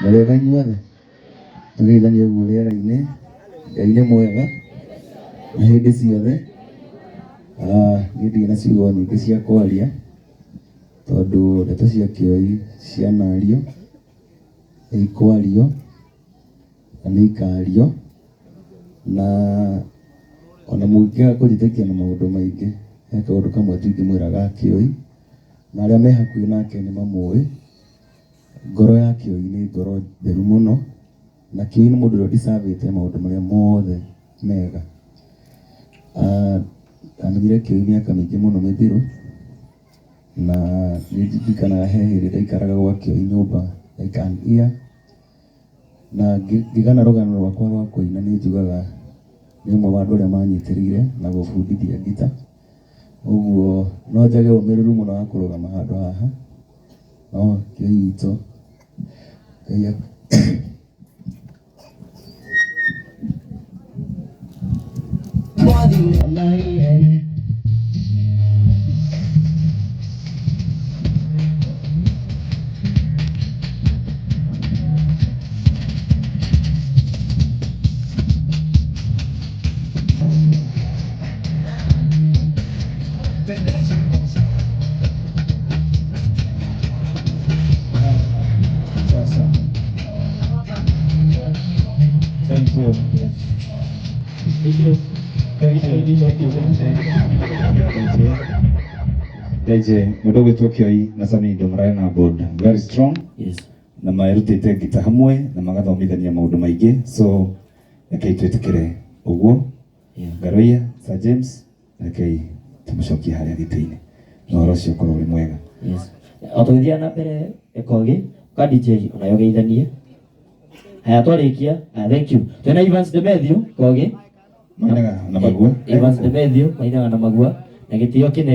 Mwega inyuothe tugeithanie ũguo rĩera-inĩ. Ngai nĩ mwega na hĩndĩ ciothe. Niĩ ndirĩ na ciugo nyingĩ cia kwaria tondũ ndeto cia Kĩoi cianario, nĩ ikwario na nĩ ikario, na ona mũngĩaga kũnjĩtĩkia na maũndũ maingĩ, he kaũndũ kamwe tu ingĩmwĩra ga Kĩoi, na arĩa me hakuhĩ nake nĩ mamũĩ. Ngoro ya Kĩoi nĩ ngoro theru mũno, na Kĩoi nĩ mũndũ ũrĩa ndicabĩte maũndũ marĩa mothe mega. Ndamenyire Kĩoi mĩaka mĩingĩ mũno mĩthiru, na nĩ ndirikanaga he hĩndĩ ndaikaraga gwa Kĩoi nyũmba ya ikangia, na ngĩgana rũgano rwakwa rwa kũina nĩ njugaga nĩ ũmwe wa andũ arĩa manyitĩrĩire na gũbundithia ngita. Ũguo no njage ũmĩrĩru mũno wa kũrũgama handũ haha, no Kĩoi witũ Ngai Deje mũndũ gwĩtwo Kĩoi na Sami Ndomarayo na board very strong. Yes. Na marutĩte ngita hamwe na magathomithania maũndũ maingĩ, so rekei twĩtĩkĩre ũguo. Ngaroia Sir James rekei tũmũcokie harĩa gĩtĩ-inĩ na ũhoro ũcio ũkorwo ũrĩ mwega. Yes. O tũgĩthiĩ na mbere Kogi ka DJ onayo geithanie. Haya twarĩkia. Thank you. Twena Evans Demethio Kogi mainaga na magua. Evans Demethio mainaga na magua na gĩtĩo kĩnene.